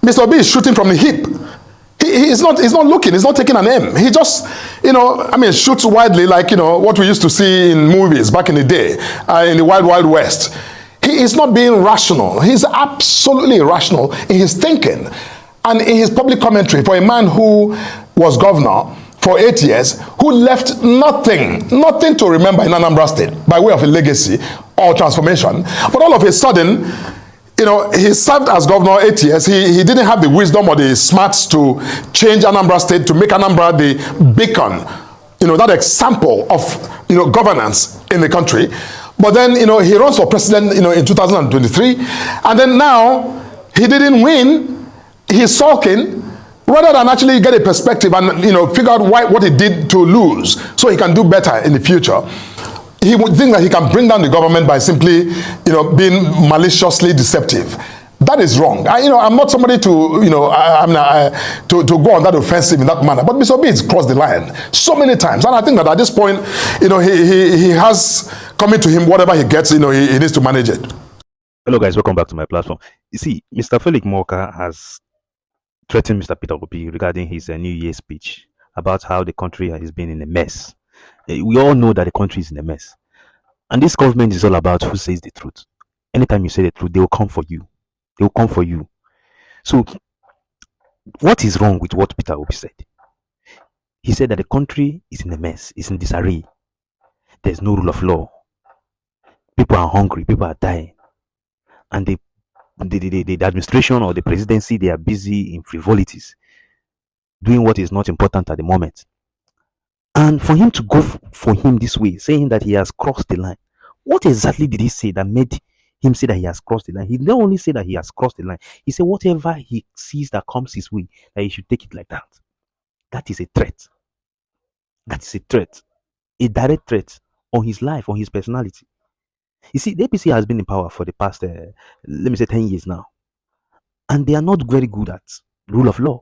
Mr. Obi is shooting from the hip. He's not looking, he's not taking an aim. He just, shoots widely like, what we used to see in movies back in the day, in the Wild Wild West. He is not being rational. He's absolutely irrational in his thinking and in his public commentary for a man who was governor for 8 years, who left nothing to remember in Anambra State by way of a legacy or transformation. But all of a sudden, he served as governor 8 years. He didn't have the wisdom or the smarts to change Anambra State, to make Anambra the beacon, that example of, governance in the country. But then, he runs for president, in 2023. And then now, he didn't win. He's sulking. Rather than actually get a perspective and, figure out what he did to lose so he can do better in the future. He would think that he can bring down the government by simply, being maliciously deceptive. That is wrong. I'm not somebody to, to go on that offensive in that manner. But Mr. Obi has crossed the line so many times. And I think that at this point, he has coming to him whatever he gets, he needs to manage it. Hello guys, welcome back to my platform. You see, Mr. Felix Morka has threatened Mr. Peter Obi regarding his New Year speech about how the country has been in a mess. We all know that the country is in a mess. And this government is all about who says the truth. Anytime you say the truth, they will come for you. They will come for you. So, what is wrong with what Peter Obi said? He said that the country is in a mess, it's in disarray. There's no rule of law. People are hungry, people are dying. And the administration or the presidency, they are busy in frivolities, doing what is not important at the moment. And for him to go for him this way, saying that he has crossed the line, what exactly did he say that made him say that he has crossed the line? He not only said that he has crossed the line, he said whatever he sees that comes his way, that he should take it like that. That is a threat. That is a threat. A direct threat on his life, on his personality. You see, the APC has been in power for the past, 10 years now. And they are not very good at rule of law.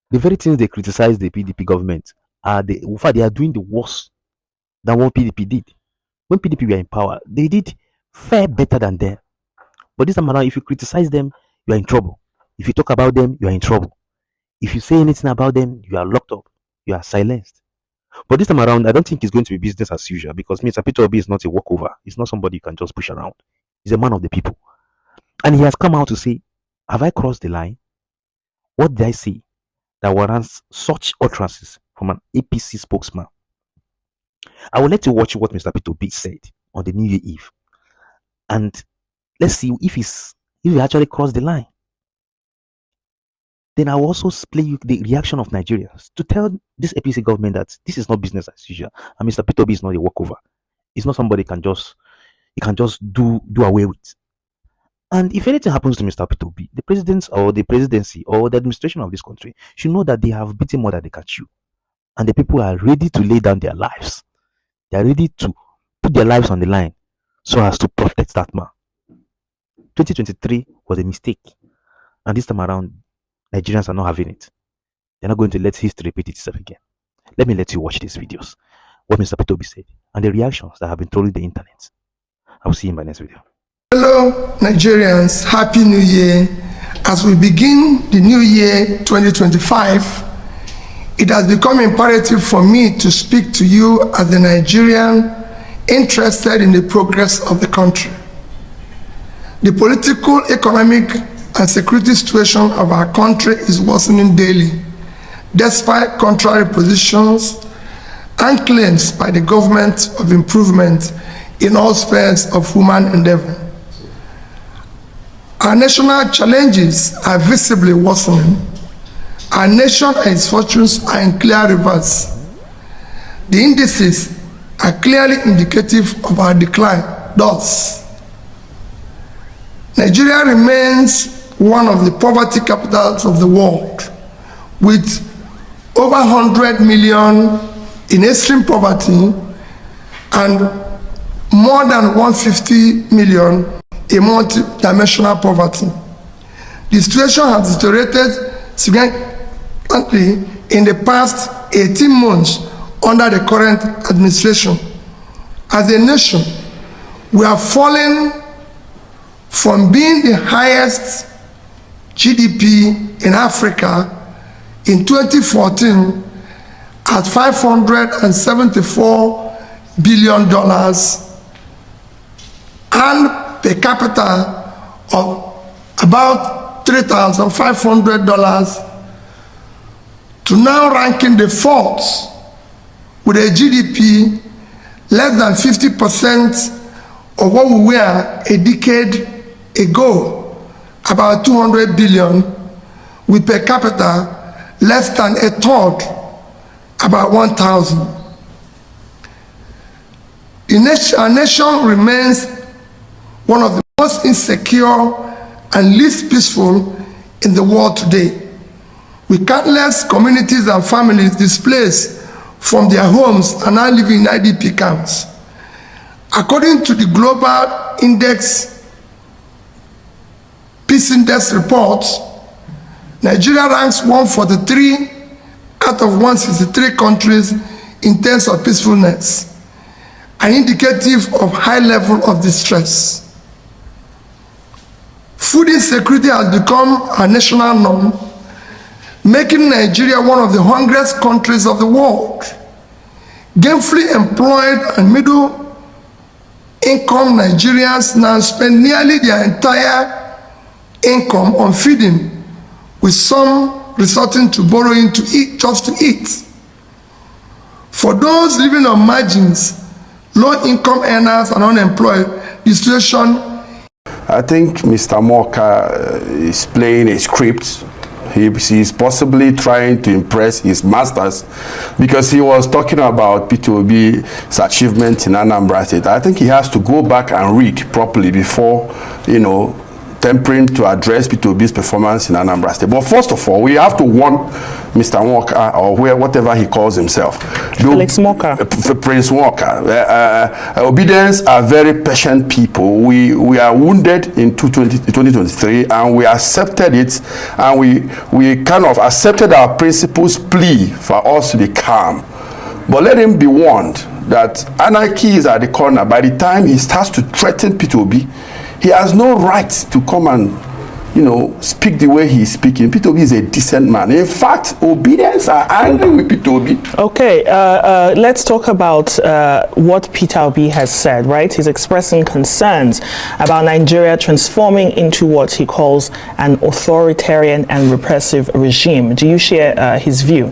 The very things they criticize the PDP government, in fact, they are doing the worse than what PDP did. When PDP were in power, they did far better than them. But this time around, if you criticize them, you are in trouble. If you talk about them, you are in trouble. If you say anything about them, you are locked up. You are silenced. But this time around, I don't think it's going to be business as usual because Mr. Peter Obi is not a walkover. He's not somebody you can just push around. He's a man of the people. And he has come out to say, have I crossed the line? What did I say that warrants such utterances from an APC spokesman? I would like to watch what Mr. Peter Obi said on the New Year Eve. And let's see if he actually crossed the line. Then I will also play you the reaction of Nigerians to tell this APC government that this is not business as usual. And Mr. Peter Obi is not a walkover. It's not somebody you can just do away with. And if anything happens to Mr. Peter Obi, the president or the presidency or the administration of this country should know that they have beaten more than they can chew. And the people are ready to lay down their lives. They are ready to put their lives on the line so as to protect that man. 2023 was a mistake. And this time around, Nigerians are not having it. They're not going to let history repeat itself again. Let me let you watch these videos. What Mr. Peter Obi said and the reactions that have been trolling the internet. I'll see you in my next video. Hello Nigerians, Happy New Year. As we begin the new year 2025, it has become imperative for me to speak to you as a Nigerian interested in the progress of the country. The political, economic, and security situation of our country is worsening daily, despite contrary positions and claims by the government of improvement in all spheres of human endeavor. Our national challenges are visibly worsening. Our nation and its fortunes are in clear reverse. The indices are clearly indicative of our decline. Thus, Nigeria remains one of the poverty capitals of the world, with over 100 million in extreme poverty and more than 150 million in multi-dimensional poverty. The situation has deteriorated significantly in the past 18 months under the current administration. As a nation, we are falling from being the highest GDP in Africa in 2014 at $574 billion and per capita of about $3,500 to now ranking the fourth with a GDP less than 50% of what we were a decade ago, about 200 billion, with per capita less than a third, about 1,000. Our nation remains one of the most insecure and least peaceful in the world today, with countless communities and families displaced from their homes and now living in IDP camps. According to the Global Peace Index report, Nigeria ranks 143 out of 163 countries in terms of peacefulness, an indicative of high level of distress. Food insecurity has become a national norm, making Nigeria one of the hungriest countries of the world. Gainfully employed and middle-income Nigerians now spend nearly their entire income on feeding, with some resorting to borrowing to eat, just to eat. For those living on margins, low-income earners and unemployed, the situation. I think Mr. Moka is playing a script. He's possibly trying to impress his masters, because he was talking about P2B's achievement in Anambra State. I think he has to go back and read properly before, tempering to address P2B's performance in Anambra State. But first of all, we have to warn Mr. Walker, or whatever he calls himself. Felix Walker. Prince Walker. Obedience are very patient people. We are wounded in 2023, and we accepted it, and we kind of accepted our principal's plea for us to be calm. But let him be warned that anarchy is at the corner. By the time he starts to threaten P2B, he has no right to come and, speak the way he's speaking. P2B is a decent man. In fact, Obedience are angry with P2B. Okay, let's talk about what Peter Obi has said, right? He's expressing concerns about Nigeria transforming into what he calls an authoritarian and repressive regime. Do you share his view?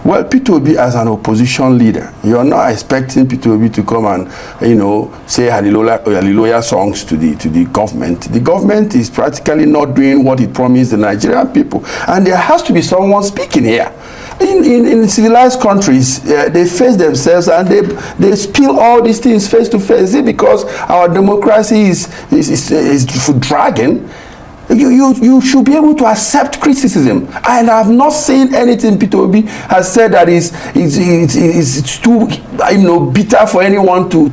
Well, P2B as an opposition leader, you're not expecting P2B to come and, say hallelujah songs to the government. The government is practically not doing what it promised the Nigerian people. And there has to be someone speaking here. In civilized countries, they face themselves and they spill all these things face to face. Is it because our democracy is dragging? You should be able to accept criticism. And I have not seen anything P2B has said that is too bitter for anyone to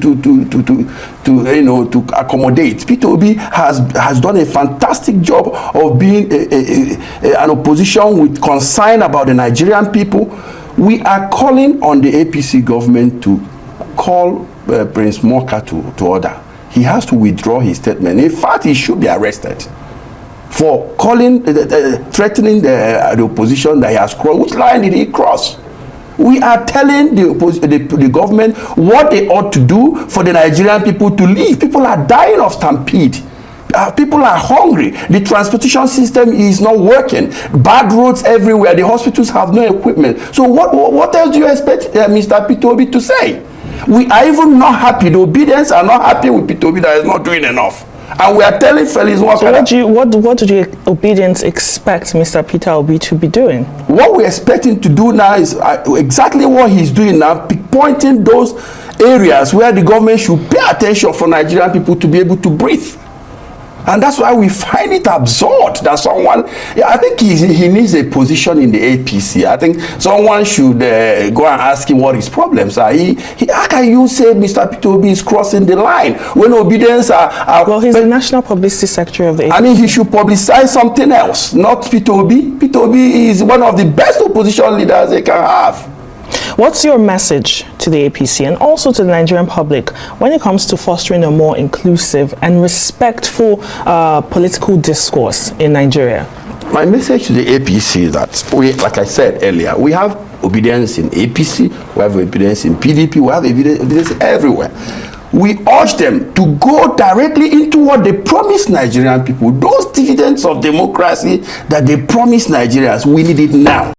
accommodate. P2B has done a fantastic job of being an opposition with concern about the Nigerian people. We are calling on the APC government to call Prince Moka to order. He has to withdraw his statement. In fact, he should be arrested for threatening the opposition that he has crossed. Which line did he cross? We are telling the government what they ought to do for the Nigerian people to live. People are dying of stampede. People are hungry. The transportation system is not working. Bad roads everywhere. The hospitals have no equipment. So what else do you expect Mr. P2B to say? We are even not happy. The Obedience are not happy with P2B that is not doing enough. And we are telling Felix Walker. So what do the Obedience expect Mr. Peter Obi to be doing? What we expect him to do now is exactly what he's doing now, pointing those areas where the government should pay attention for Nigerian people to be able to breathe. And that's why we find it absurd that someone, I think he needs a position in the APC. I think someone should go and ask him what his problems are. How can you say Mr. P2B is crossing the line when Obedience are well, he's the National Publicity Secretary of the APC. I mean, he should publicize something else, not P2B. P2B is one of the best opposition leaders they can have. What's your message to the APC and also to the Nigerian public when it comes to fostering a more inclusive and respectful political discourse in Nigeria? My message to the APC is that we, like I said earlier, we have obedience in APC, we have obedience in PDP, we have obedience everywhere. We urge them to go directly into what they promised Nigerian people, those dividends of democracy that they promised Nigerians. We need it now.